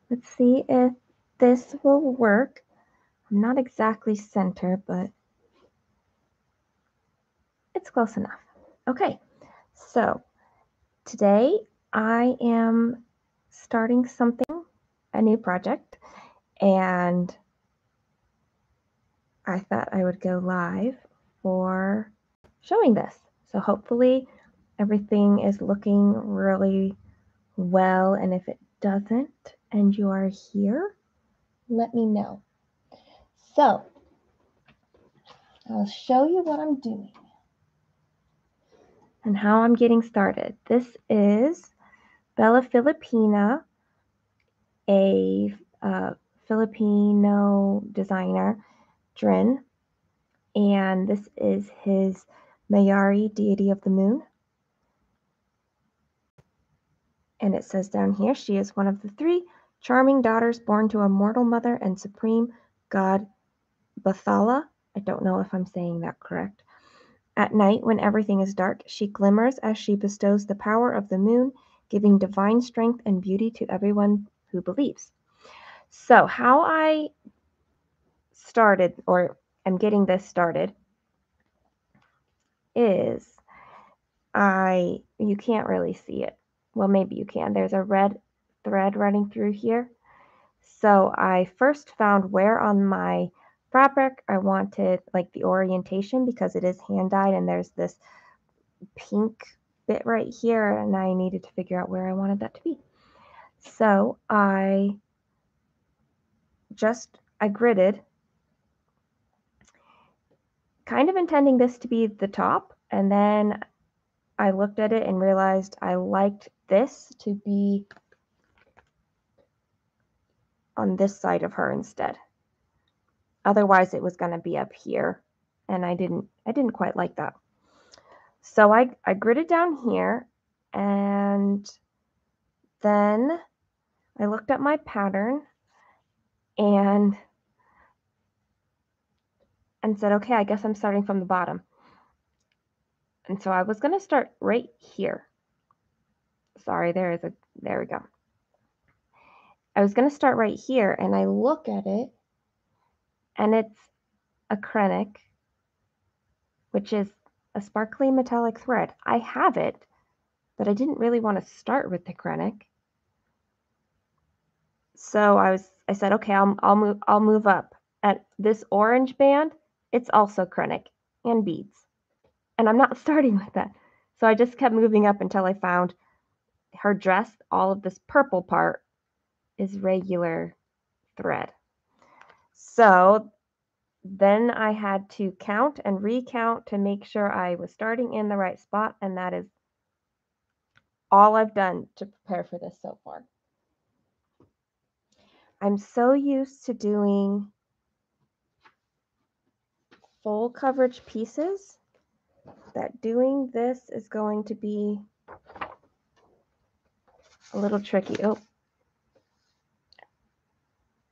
Let's see if this will work. I'm not exactly center, but it's close enough. Okay, so today I am starting something, a new project, and I thought I would go live for showing this. So hopefully everything is looking really well, and if it doesn't and you are here, let me know. So I'll show you what I'm doing and how I'm getting started. This is Bella Filipina, a Filipino designer, Drin, and this is his Mayari, Deity of the Moon. And it says down here, she is one of the 3 charming daughters born to a mortal mother and supreme god Bathala. I don't know if I'm saying that correct. At night, when everything is dark, she glimmers as she bestows the power of the moon, giving divine strength and beauty to everyone who believes. So how I started, or am getting this started, is you can't really see it. Well, maybe you can. There's a red thread running through here. So I first found where on my fabric I wanted like the orientation, because it is hand dyed and there's this pink bit right here, and I needed to figure out where I wanted that to be. So I gridded, kind of intending this to be the top, and then I looked at it and realized I liked this to be on this side of her instead. Otherwise it was going to be up here, and I didn't quite like that. So I gridded down here, and then I looked at my pattern and said, okay, I guess I'm starting from the bottom. And so I was going to start right here. Sorry, there we go. I was going to start right here, and I look at it, and it's a kreinik, which is a sparkly metallic thread. I have it, but I didn't really want to start with the kreinik. So I said, okay, I'll move up. At this orange band, it's also kreinik and beads. And I'm not starting with that. So I just kept moving up until I found her dress. All of this purple part is regular thread. So then I had to count and recount to make sure I was starting in the right spot, and that is all I've done to prepare for this so far. I'm so used to doing full coverage pieces that doing this is going to be a little tricky. Oh,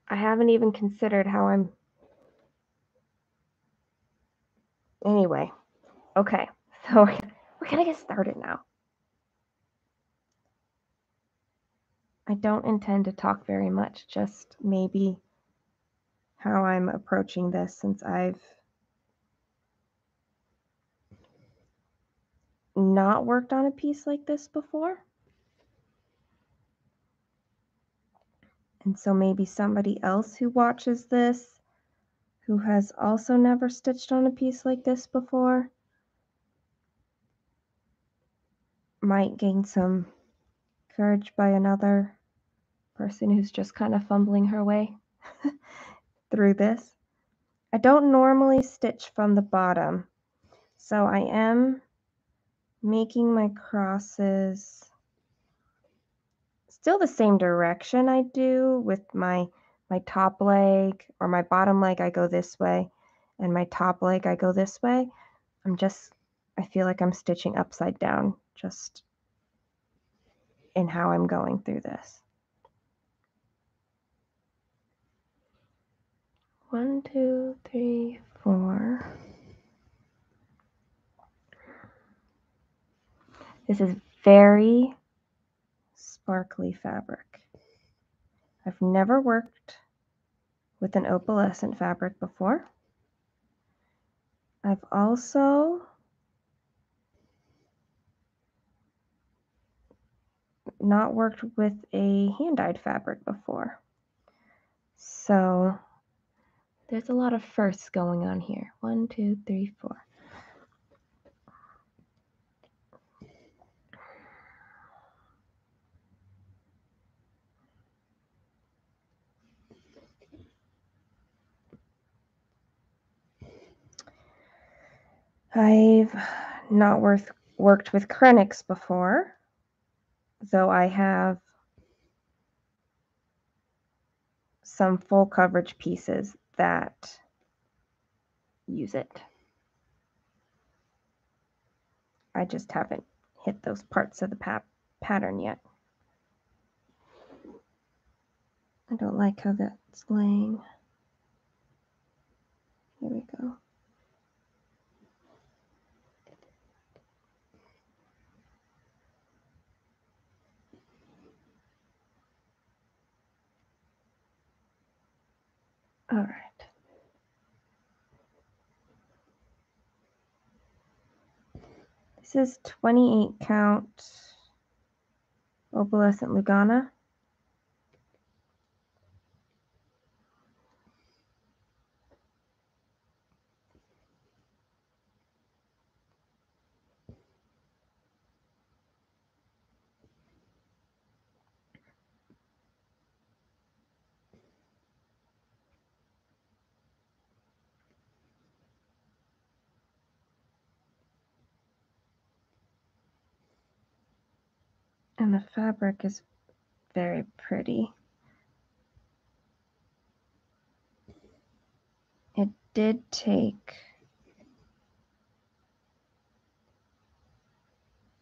I haven't even considered how I'm... Anyway, okay, so we're gonna get started now. I don't intend to talk very much, just maybe how I'm approaching this, since I've not worked on a piece like this before. And so maybe somebody else who watches this, who has also never stitched on a piece like this before, might gain some courage by another person who's just kind of fumbling her way through this. I don't normally stitch from the bottom, so I am making my crosses still the same direction I do with my top leg, or my bottom leg I go this way, and my top leg I go this way. I feel like I'm stitching upside down just in how I'm going through this. 1, 2, 3, 4. This is very sparkly fabric. I've never worked with an opalescent fabric before. I've also not worked with a hand-dyed fabric before. So there's a lot of firsts going on here. 1, 2, 3, 4. I've not worked with kreiniks before, though I have some full coverage pieces that use it. I just haven't hit those parts of the pattern yet. I don't like how that's laying. Here we go. All right. This is 28 count opalescent Lugana. And the fabric is very pretty. It did take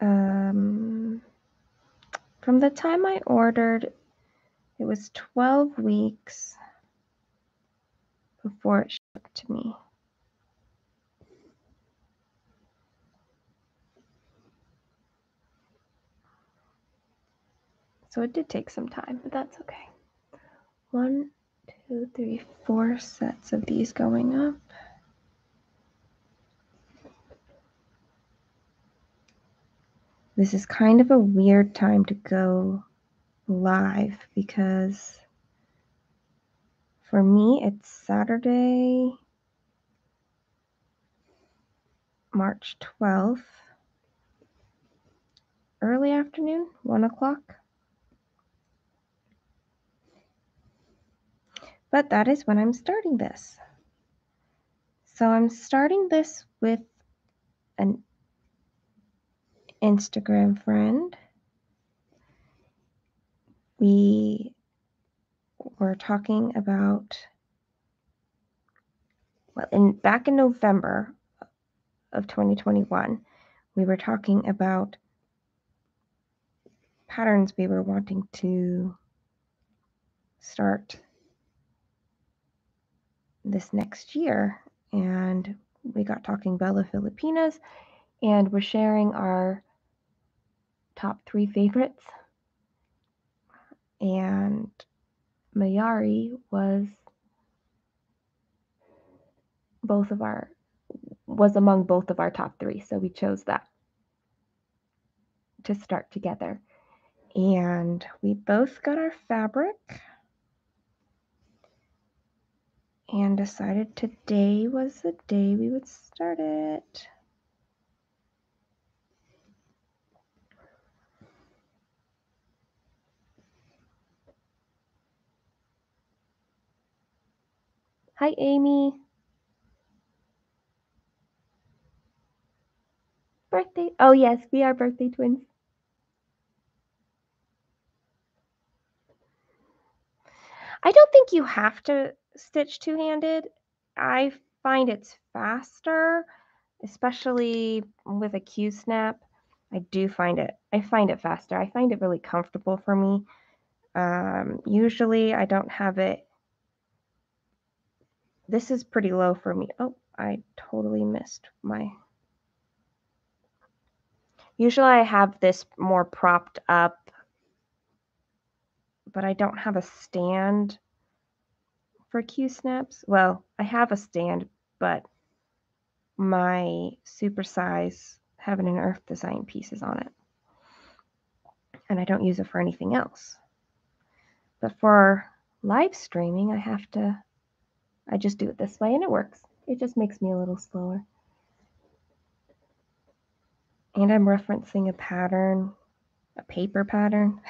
from the time I ordered, it was 12 weeks before it shipped to me. So it did take some time, but that's okay. 1, 2, 3, 4 sets of these going up. This is kind of a weird time to go live because for me it's Saturday, March 12th, early afternoon, 1 o'clock. But that is when I'm starting this. So I'm starting this with an Instagram friend. We were talking about, well, back in November of 2021, we were talking about patterns we were wanting to start this next year, and we got talking Bella Filipinas, and we're sharing our top 3 favorites, and Mayari was among both of our top 3, so we chose that to start together. And we both got our fabric and decided today was the day we would start it. Hi, Amy. Birthday. Oh, yes, we are birthday twins. I don't think you have to stitch two-handed. I find it's faster, especially with a Q-snap. I find it faster. I find it really comfortable for me. Usually I don't have it. This is pretty low for me. Oh, I totally missed my. Usually I have this more propped up, but I don't have a stand for Q-snaps. Well, I have a stand, but my supersize heaven and earth design piece is on it. And I don't use it for anything else. But for live streaming, I just do it this way and it works. It just makes me a little slower. And I'm referencing a pattern, a paper pattern.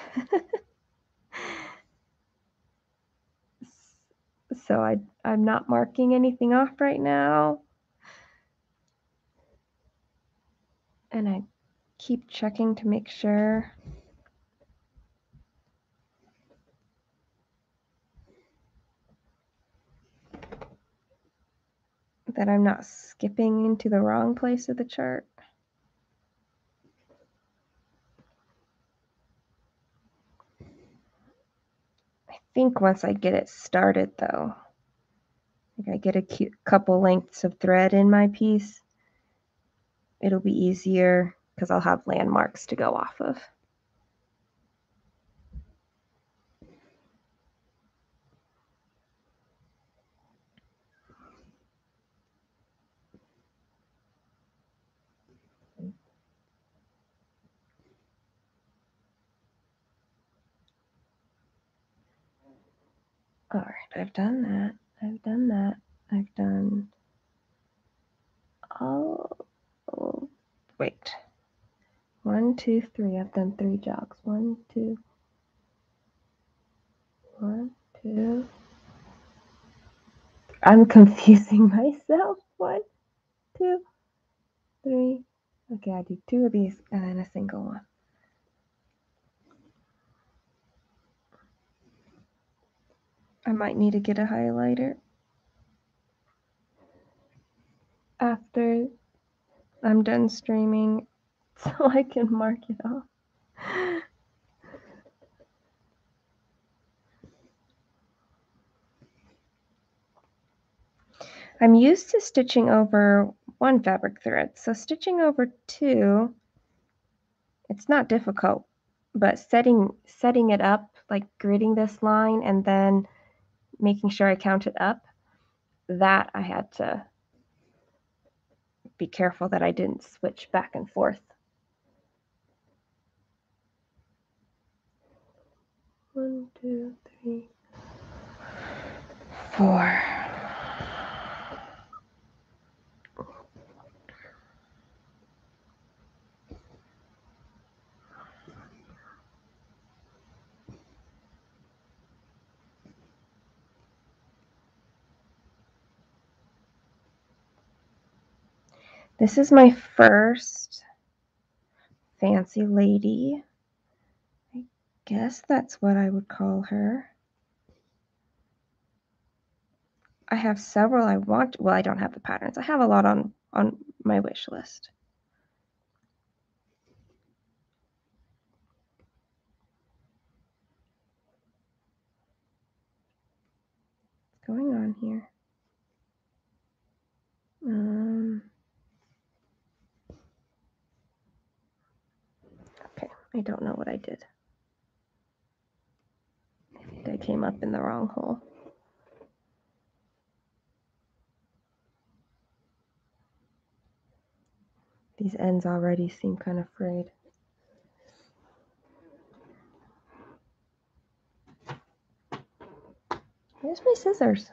So I'm not marking anything off right now. And I keep checking to make sure that I'm not skipping into the wrong place of the chart. I think once I get it started though, like I get a couple lengths of thread in my piece, it'll be easier because I'll have landmarks to go off of. All right, I've done that. I've done that. I've done oh wait. 1, 2, 3. I've done 3 jogs. 1, 2, 1, 2. I'm confusing myself. 1, 2, 3. Okay, I do 2 of these and then a single one. I might need to get a highlighter after I'm done streaming so I can mark it off. I'm used to stitching over 1 fabric thread, so stitching over 2, it's not difficult, but setting it up, like gridding this line and then making sure I count it up, that I had to be careful that I didn't switch back and forth. 1, 2, 3, 4. This is my first fancy lady. I guess that's what I would call her. I have several I want. Well, I don't have the patterns. I have a lot on my wish list. What's going on here? Okay, I don't know what I did. I think I came up in the wrong hole. These ends already seem kind of frayed. Where's my scissors?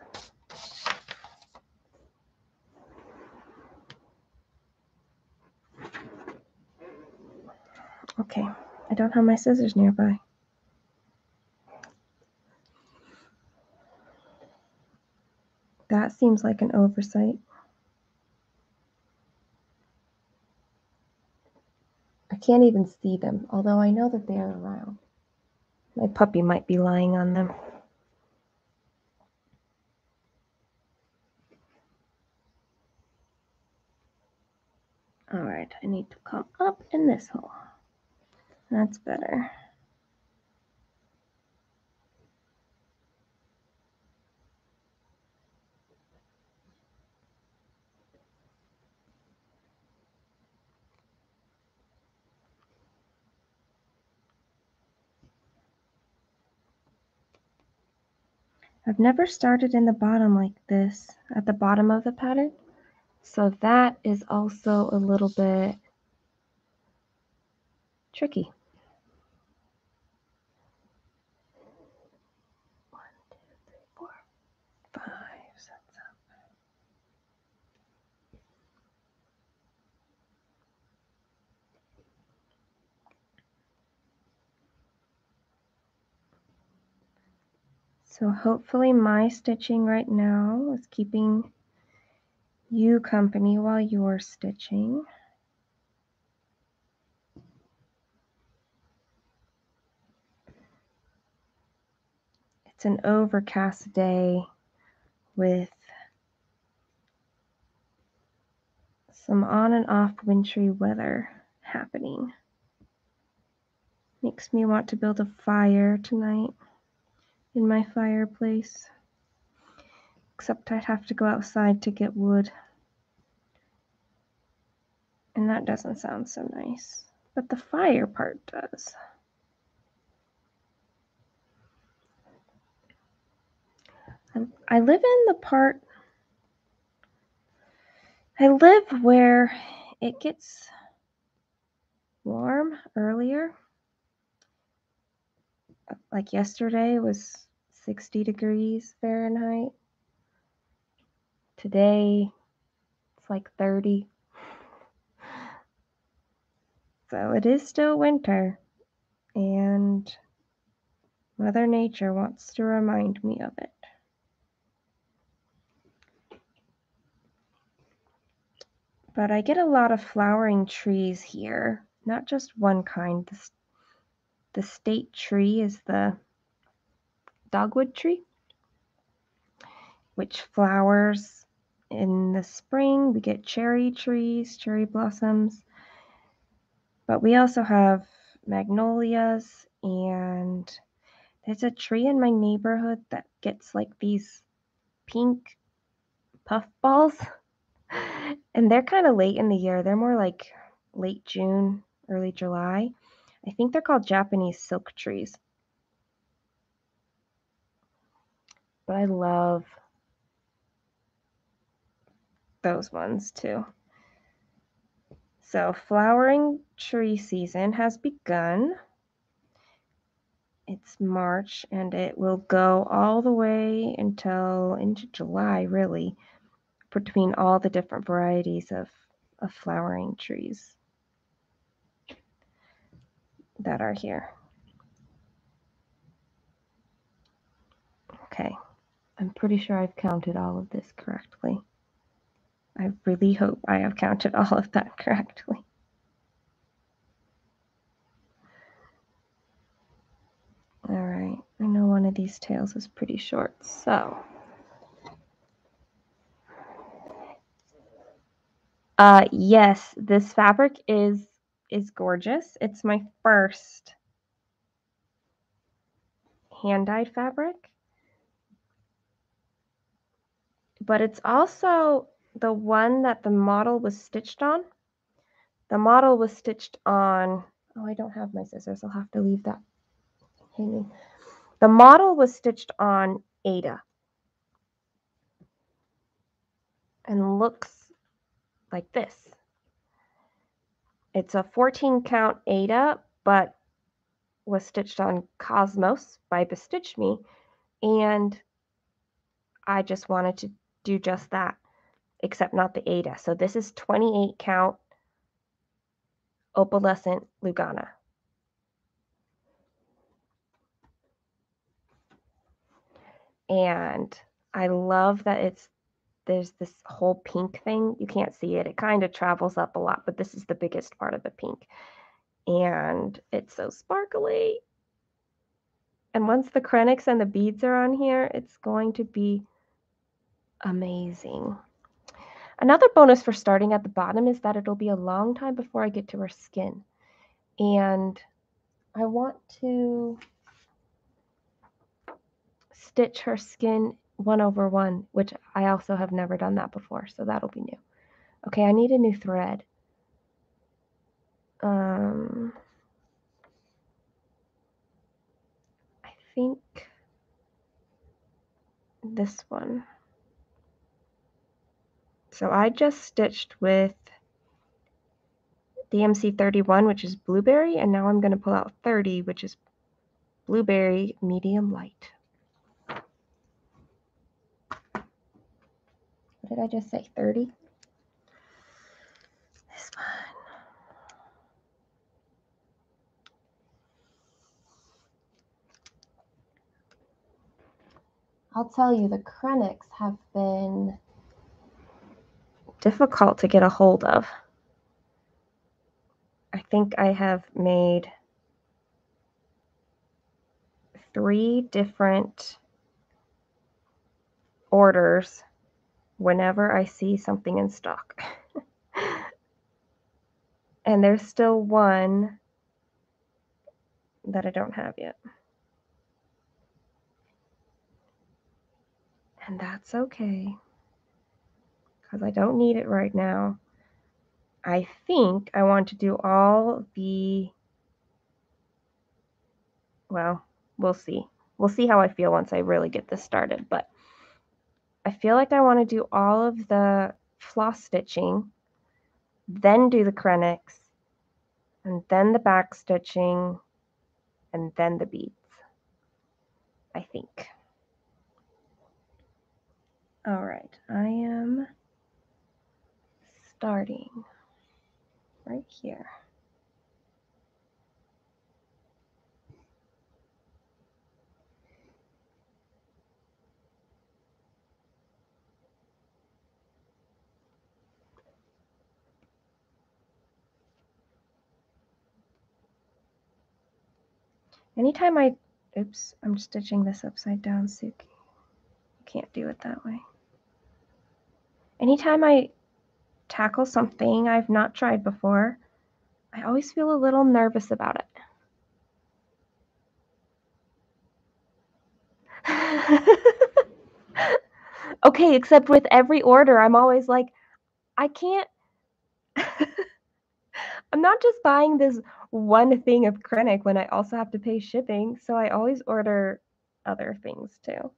Okay, I don't have my scissors nearby. That seems like an oversight. I can't even see them, although I know that they are around. My puppy might be lying on them. All right, I need to come up in this hole. That's better. I've never started in the bottom like this, at the bottom of the pattern. So that is also a little bit tricky. 1, 2, 3, 4, 5, 6, 7. So hopefully my stitching right now is keeping you company while you're stitching. It's an overcast day with some on and off wintry weather happening. Makes me want to build a fire tonight in my fireplace. Except I'd have to go outside to get wood. And that doesn't sound so nice. But the fire part does. I live in the part... I live where it gets warm earlier. Like yesterday was 60 degrees Fahrenheit. Today it's like 30. So it is still winter, and Mother Nature wants to remind me of it. But I get a lot of flowering trees here, not just one kind. The state tree is the dogwood tree, which flowers in the spring. We get cherry trees, cherry blossoms. But we also have magnolias, and there's a tree in my neighborhood that gets like these pink puff balls. And they're kind of late in the year. They're more like late June, early July. I think they're called Japanese silk trees. But I love those ones too. So flowering tree season has begun. It's March, and it will go all the way until into July, really, between all the different varieties of flowering trees that are here. Okay, I'm pretty sure I've counted all of this correctly. I really hope I have counted all of that correctly. All right, I know one of these tails is pretty short, so. Yes, this fabric is gorgeous. It's my first hand-dyed fabric, but it's also the one that the model was stitched on. The model was stitched on, oh, I don't have my scissors. I'll have to leave that hanging. The model was stitched on Aida and looks like this. It's a 14 count Aida, but was stitched on Cosmos by BeStitchMe, and I just wanted to do just that, except not the Aida. So this is 28 count opalescent Lugana. And I love that there's this whole pink thing. You can't see it. It kind of travels up a lot, but this is the biggest part of the pink. And it's so sparkly. And once the kreiniks and the beads are on here, it's going to be amazing. Another bonus for starting at the bottom is that it'll be a long time before I get to her skin. And I want to stitch her skin 1/1, which I also have never done that before, so that'll be new. Okay, I need a new thread. I think this one. So I just stitched with DMC 31, which is blueberry, and now I'm going to pull out 30, which is blueberry medium light. What did I just say? 30? This one. I'll tell you, the kreiniks have been difficult to get a hold of. I think I have made 3 different orders whenever I see something in stock. And there's still one that I don't have yet. And that's okay, because I don't need it right now. I think I want to do all the, well, we'll see. We'll see how I feel once I really get this started. But I feel like I want to do all of the floss stitching, then do the kreiniks, and then the back stitching, and then the beads, I think. All right, I am starting right here. Anytime oops, I'm stitching this upside down, so you can't do it that way. Anytime I tackle something I've not tried before, I always feel a little nervous about it. Okay, except with every order, I'm always like, I can't. I'm not just buying this one thing of kreinik when I also have to pay shipping, so I always order other things too.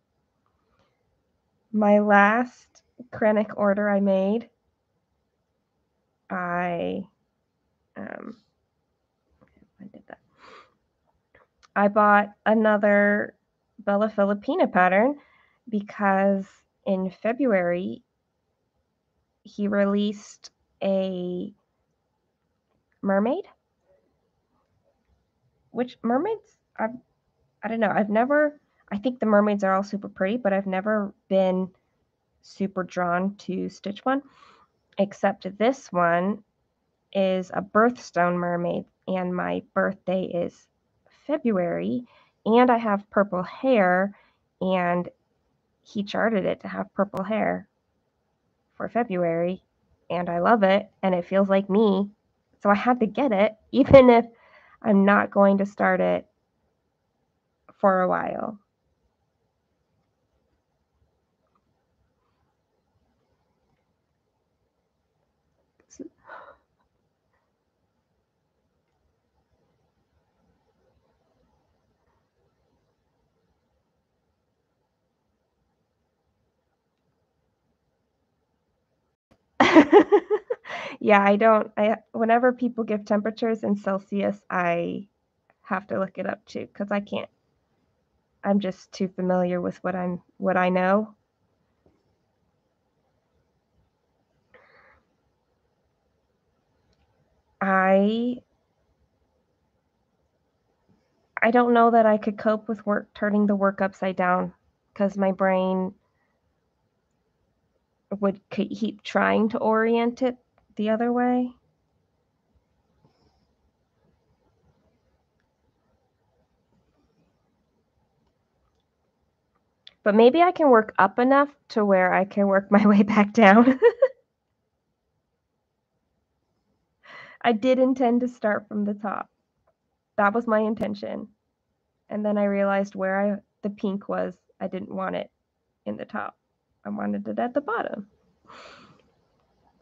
My last kreinik order I made, I did that. I bought another Bella Filipina pattern because in February he released a mermaid, which mermaids, I don't know, I think the mermaids are all super pretty, but I've never been super drawn to stitch one, except this one is a birthstone mermaid, and my birthday is February, and I have purple hair, and he charted it to have purple hair for February, and I love it, and it feels like me, so I had to get it, even if I'm not going to start it for a while. Yeah, whenever people give temperatures in Celsius, I have to look it up too, because I can't. I'm just too familiar with what I know. I don't know that I could cope with turning the work upside down, because my brain would keep trying to orient it the other way. But maybe I can work up enough to where I can work my way back down. I did intend to start from the top. That was my intention. And then I realized where the pink was, I didn't want it in the top. I wanted it at the bottom.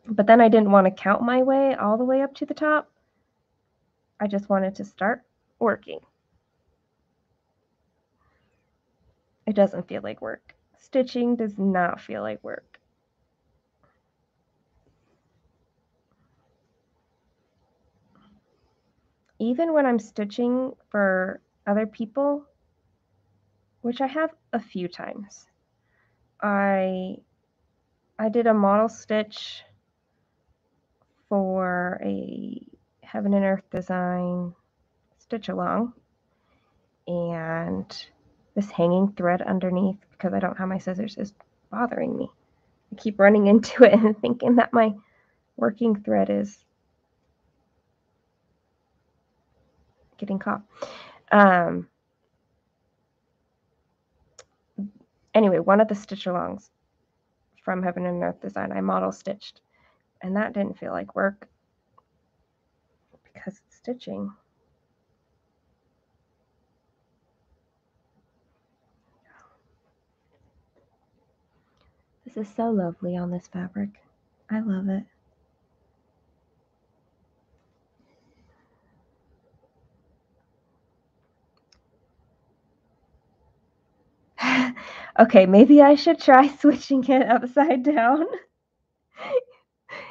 But then I didn't want to count my way all the way up to the top. I just wanted to start working. It doesn't feel like work stitching does not feel like work. Even when I'm stitching for other people, which I have a few times, I did a model stitch for a Heaven and Earth design stitch along, and this hanging thread underneath, because I don't have my scissors, is bothering me. I keep running into it and thinking that my working thread is getting caught. Anyway, one of the stitch alongs from Heaven and Earth design I model stitched, and that didn't feel like work because it's stitching. This is so lovely on this fabric. I love it. Okay, maybe I should try switching it upside down.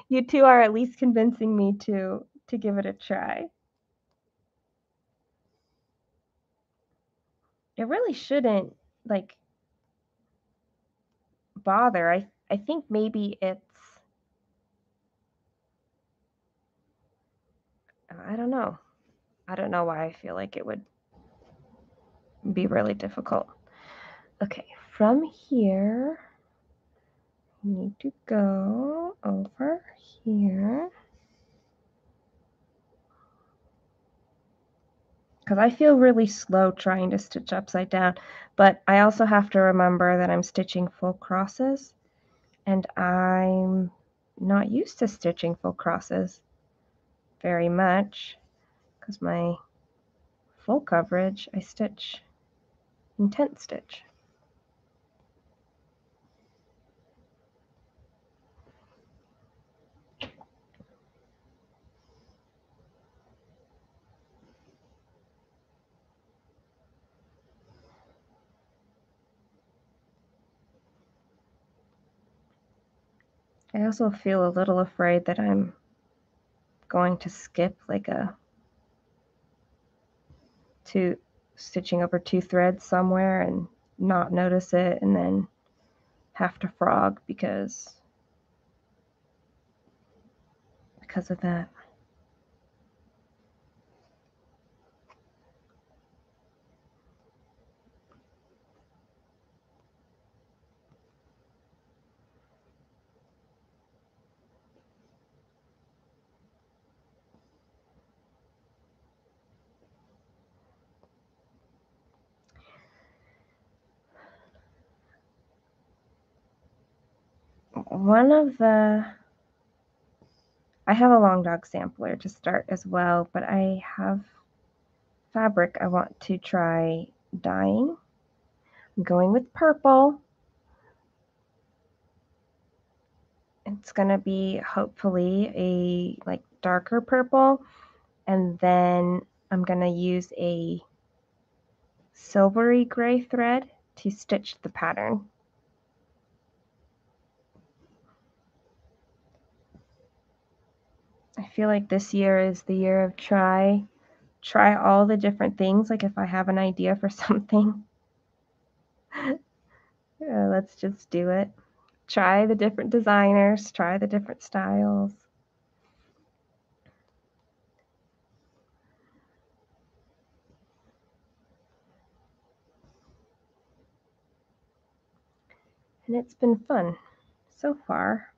You two are at least convincing me to give it a try. It really shouldn't, like, bother. I think maybe it's, I don't know. I don't know why I feel like it would be really difficult. Okay, from here, I need to go over here. Because I feel really slow trying to stitch upside down, but I also have to remember that I'm stitching full crosses, and I'm not used to stitching full crosses very much, because my full coverage I stitch in tent stitch. I also feel a little afraid that I'm going to skip like stitching over 2 threads somewhere and not notice it, and then have to frog because of that. I have a long dog sampler to start as well, but I have fabric I want to try dyeing. I'm going with purple. It's gonna be hopefully a like darker purple, and then I'm gonna use a silvery gray thread to stitch the pattern. I feel like this year is the year of try all the different things. Like if I have an idea for something, let's just do it. Try the different designers, try the different styles. And it's been fun so far.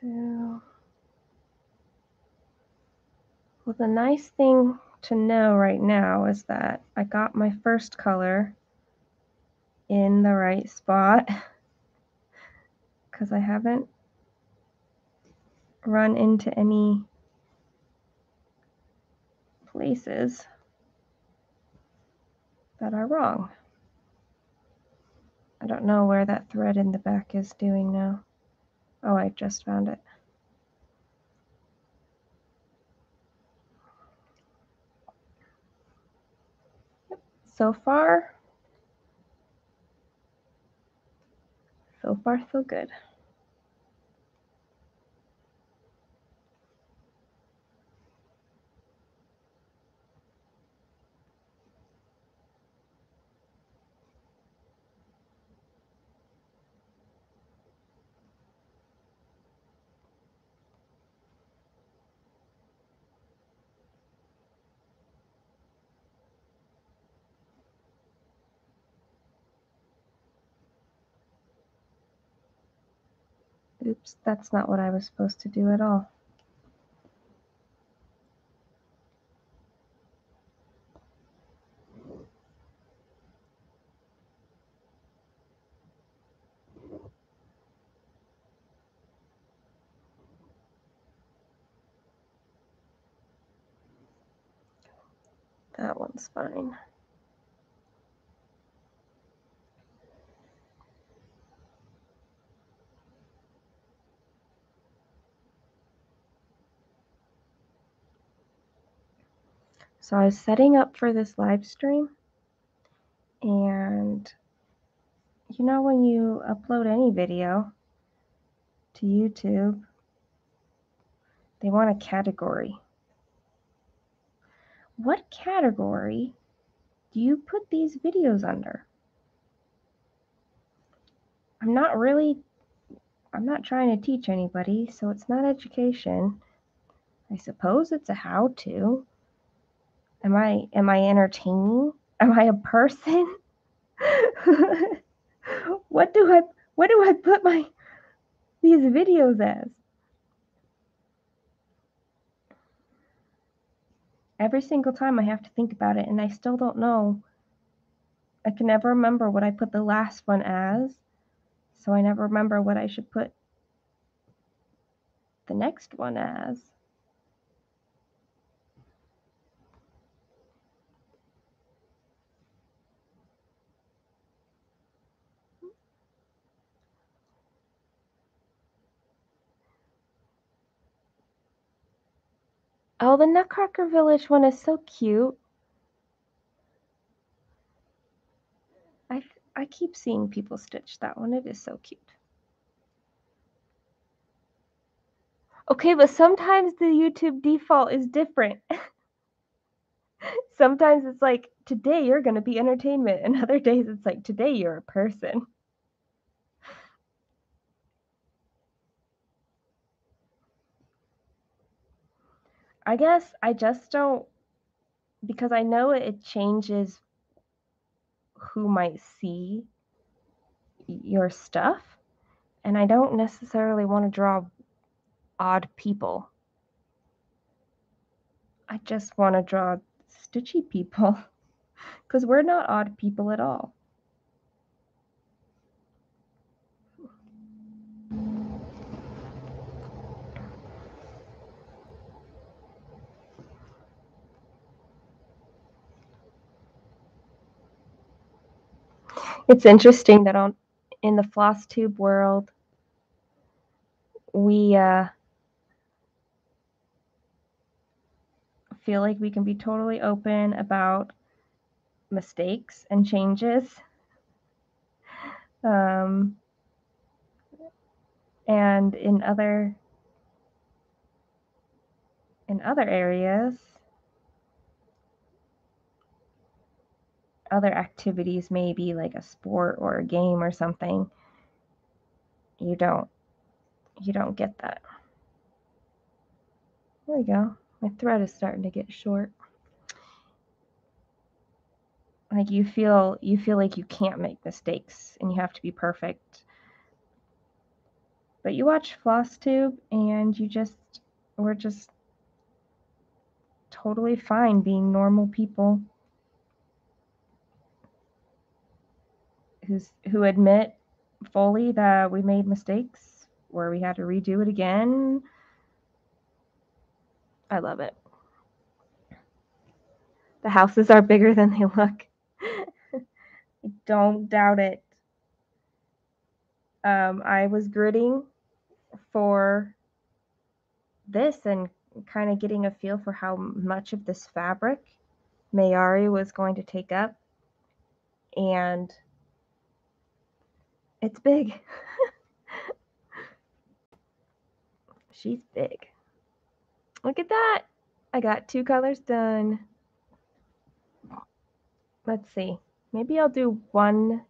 So, well, the nice thing to know right now is that I got my first color in the right spot because I haven't run into any places that are wrong. I don't know where that thread in the back is doing now. Oh, I just found it. So far, so good. Oops, that's not what I was supposed to do at all. That one's fine. So I was setting up for this live stream, and you know when you upload any video to YouTube, they want a category. What category do you put these videos under? I'm not trying to teach anybody, so it's not education. I suppose it's a how-to. Am I entertaining? Am I a person? What do I put these videos as? Every single time I have to think about it, and I still don't know. I can never remember what I put the last one as, so I never remember what I should put the next one as. Oh, the Nutcracker Village one is so cute. I keep seeing people stitch that one. It is so cute. Okay, but sometimes the YouTube default is different. Sometimes it's like, today you're going to be entertainment, and other days it's like, today you're a person. I guess I just don't, because I know it changes who might see your stuff, and I don't necessarily want to draw odd people. I just want to draw stitchy people, because we're not odd people at all. It's interesting that in the floss tube world, we feel like we can be totally open about mistakes and changes. And in other areas, other activities, maybe like a sport or a game or something, you don't get that. There we go. My thread is starting to get short. Like you feel like you can't make mistakes and you have to be perfect. But you watch FlossTube and we're just totally fine being normal people who admit fully that we made mistakes where we had to redo it again. I love it. The houses are bigger than they look. Don't doubt it. I was gridding for this and kind of getting a feel for how much of this fabric Mayari was going to take up. And it's big. She's big. Look at that. I got 2 colors done. Let's see. Maybe I'll do 1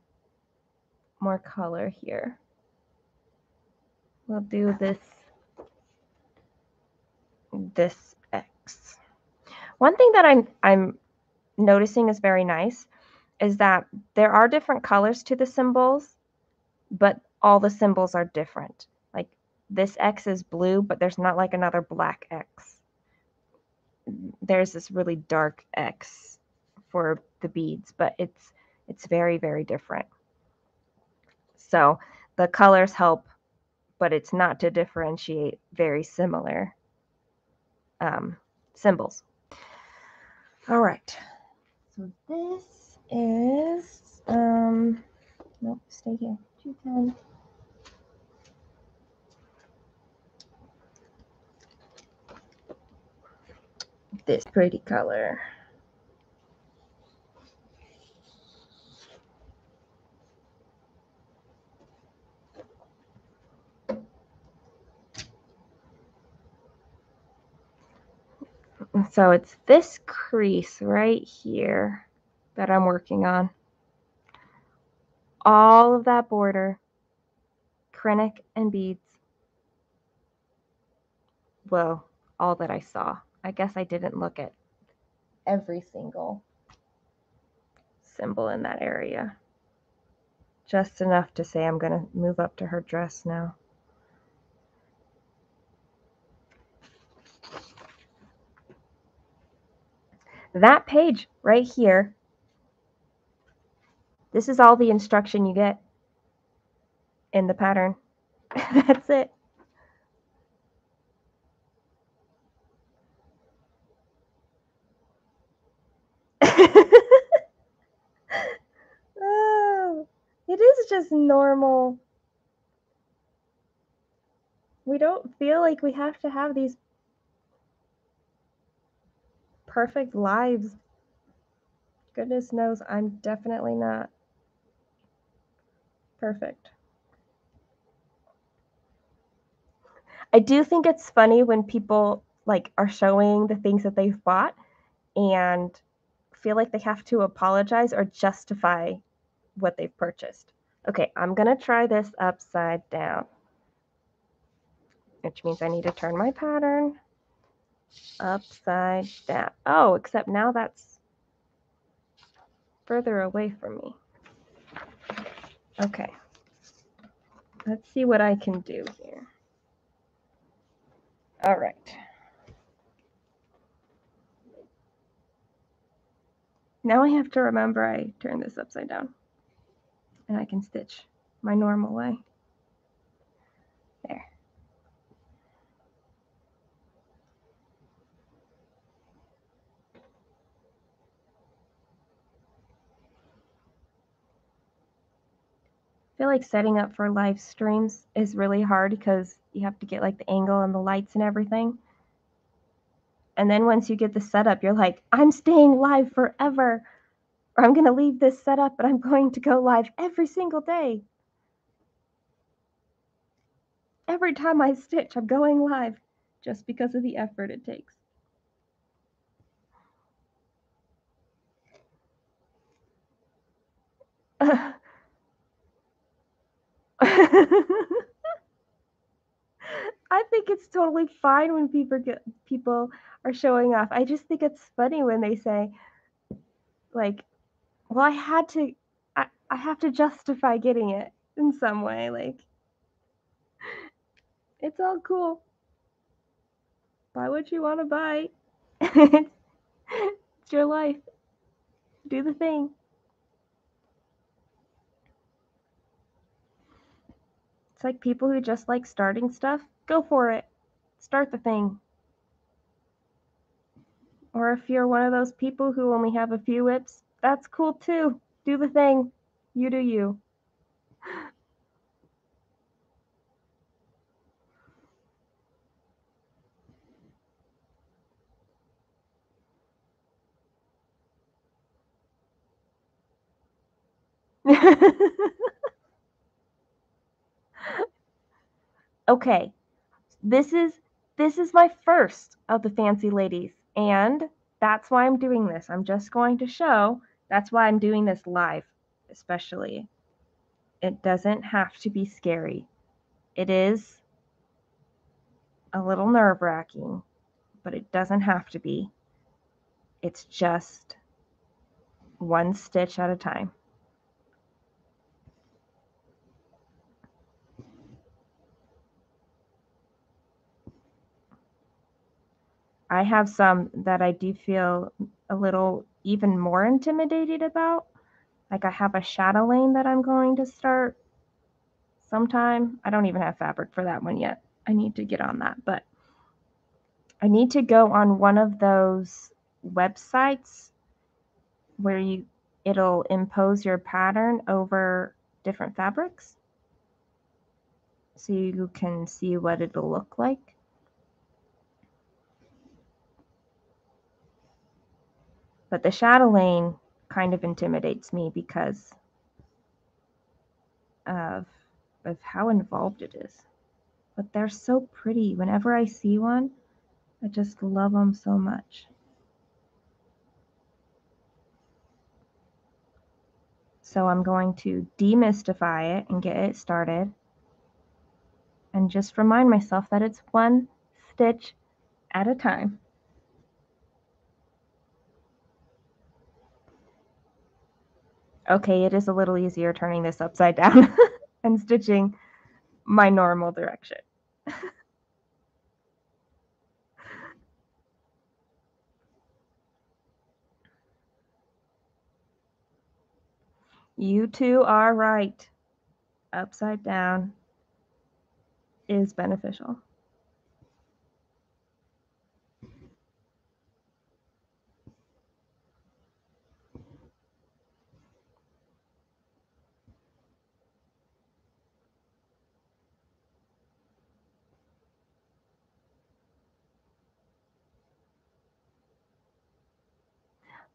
more color here. We'll do this X. One thing that I'm noticing is very nice is that there are different colors to the symbols, but all the symbols are different. Like this X is blue, but there's not like another black X. There's this really dark X for the beads, but it's very, very different. So the colors help, but it's not to differentiate very similar symbols. All right. So this is, nope, stay here, 210. This pretty color. So it's this crease right here that I'm working on. All of that border, kreiniks and beads. Well, all that I saw. I guess I didn't look at every single symbol in that area. Just enough to say I'm going to move up to her dress now. That page right here, this is all the instruction you get in the pattern. That's it. Oh, it is just normal. We don't feel like we have to have these perfect lives. Goodness knows I'm definitely not perfect. I do think it's funny when people like are showing the things that they've bought and feel like they have to apologize or justify what they've purchased. Okay, I'm gonna try this upside down, which means I need to turn my pattern upside down. Oh, except now that's further away from me. Okay, let's see what I can do here. All right. Now I have to remember I turn this upside down and I can stitch my normal way. There. I feel like setting up for live streams is really hard because you have to get like the angle and the lights and everything. And then once you get the setup, you're like, I'm staying live forever. Or I'm going to leave this set up, but I'm going to go live every single day. Every time I stitch, I'm going live just because of the effort it takes. I think it's totally fine when people are showing off. I just think it's funny when they say, like, well, I have to justify getting it in some way. Like, it's all cool. Buy what you want to buy. It's your life. Do the thing. It's like people who just like starting stuff. Go for it. Start the thing. Or if you're one of those people who only have a few whips, that's cool too. Do the thing. You do you. Okay, this is my first of the fancy ladies, and that's why I'm doing this. I'm just going to show. That's why I'm doing this live, especially. It doesn't have to be scary. It is a little nerve-wracking, but it doesn't have to be. It's just one stitch at a time. I have some that I do feel a little even more intimidated about. Like I have a chatelaine that I'm going to start sometime. I don't even have fabric for that one yet. I need to get on that, but I need to go on one of those websites where it'll impose your pattern over different fabrics so you can see what it'll look like. But the chatelaine kind of intimidates me because of how involved it is. But they're so pretty. Whenever I see one, I just love them so much. So I'm going to demystify it and get it started. And just remind myself that it's one stitch at a time. Okay, it is a little easier turning this upside down and stitching my normal direction. You two are right. Upside down is beneficial.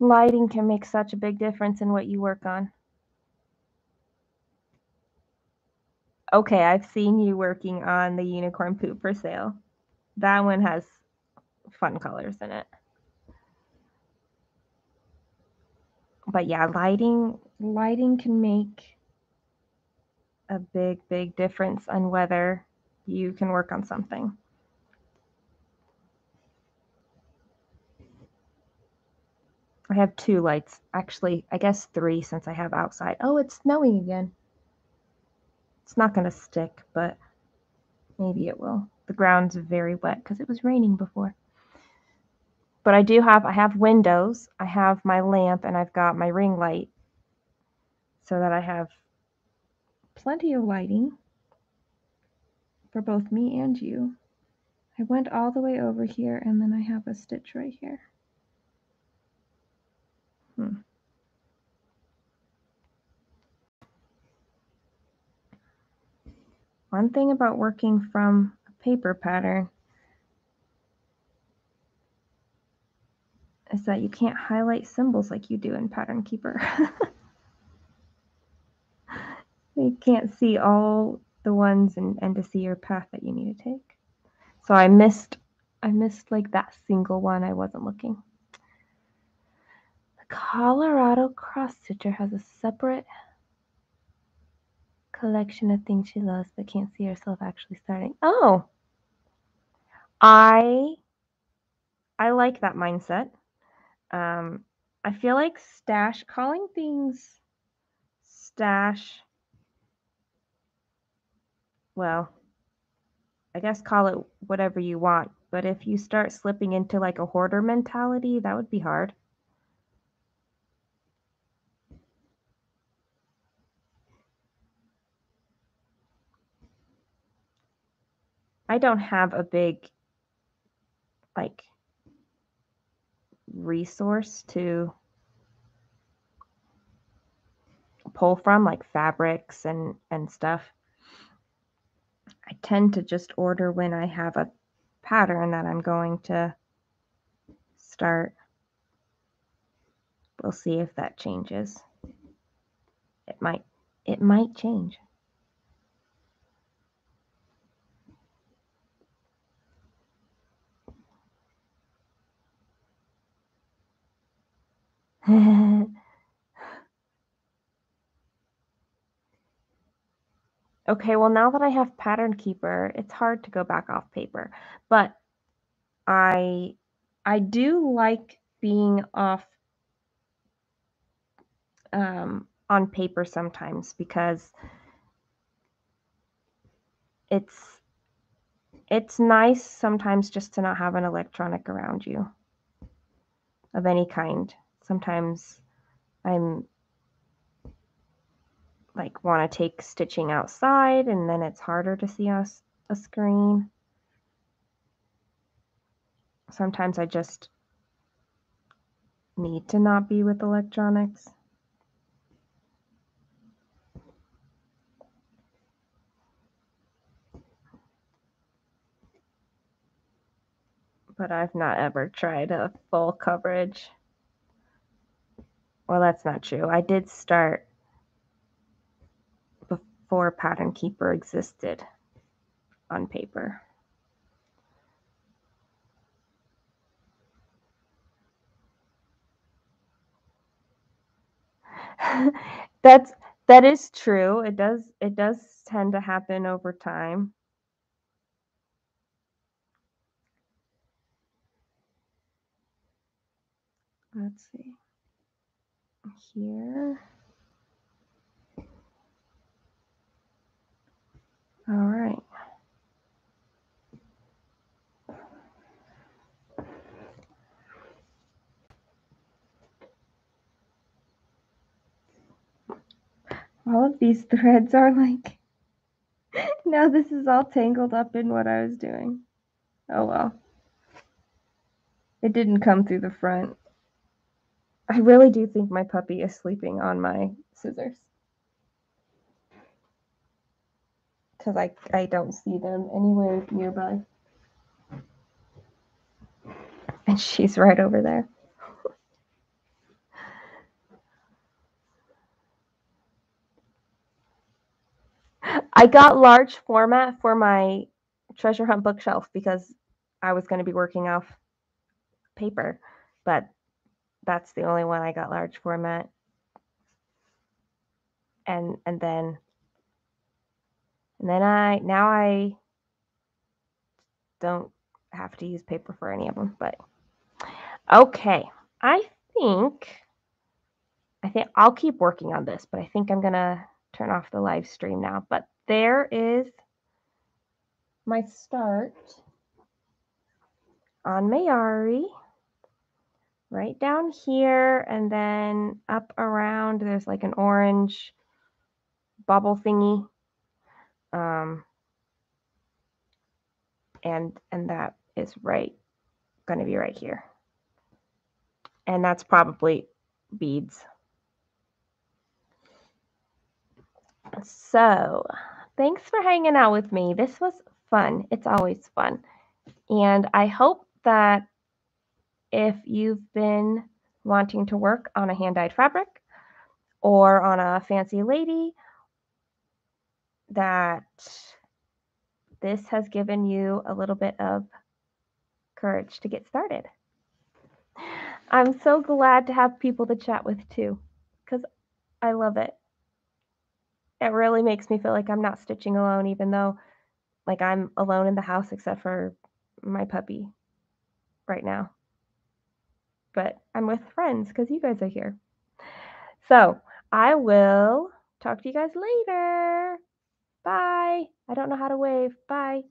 Lighting can make such a big difference in what you work on. Okay, I've seen you working on the unicorn poop for sale. That one has fun colors in it. But yeah, lighting can make a big difference on whether you can work on something. I have 2 lights. Actually, I guess 3 since I have outside. Oh, it's snowing again. It's not going to stick, but maybe it will. The ground's very wet because it was raining before. But I have windows, I have my lamp, and I've got my ring light so that I have plenty of lighting for both me and you. I went all the way over here and then I have a stitch right here. One thing about working from a paper pattern is that you can't highlight symbols like you do in Pattern Keeper. You can't see all the ones and to see your path that you need to take. So I missed like that single one. I wasn't looking. The Colorado cross stitcher has a separate collection of things she loves but can't see herself actually starting. Oh, I like that mindset. I feel like calling things stash, well, I guess call it whatever you want, but if you start slipping into like a hoarder mentality, that would be hard. I don't have a big like resource to pull from, like fabrics and stuff. I tend to just order when I have a pattern that I'm going to start. We'll see if that changes. It might change. Okay, well, now that I have Pattern Keeper, it's hard to go back off paper, but I do like being off on paper sometimes, because it's nice sometimes just to not have an electronic around you of any kind. Sometimes I'm like want to take stitching outside, and then it's harder to see a screen. Sometimes I just need to not be with electronics. But I've not ever tried a full coverage. Well, that's not true. I did start before Pattern Keeper existed on paper. That is true. It does tend to happen over time. Let's see. Here. All right. All of these threads are like, now this is all tangled up in what I was doing. Oh well. It didn't come through the front. I really do think my puppy is sleeping on my scissors, because I don't see them anywhere nearby. And she's right over there. I got large format for my treasure hunt bookshelf because I was going to be working off paper, but that's the only one I got large format. And then I don't have to use paper for any of them. But okay, I think I'll keep working on this, but I think I'm gonna turn off the live stream now. But there is my start on Mayari, right down here, and then up around there's like an orange bubble thingy, and that is going to be right here, and that's probably beads. So thanks for hanging out with me. This was fun. It's always fun, and I hope that if you've been wanting to work on a hand-dyed fabric or on a fancy lady, that this has given you a little bit of courage to get started. I'm so glad to have people to chat with too, because I love it. It really makes me feel like I'm not stitching alone, even though like I'm alone in the house except for my puppy right now. But I'm with friends because you guys are here. So I will talk to you guys later. Bye. I don't know how to wave. Bye.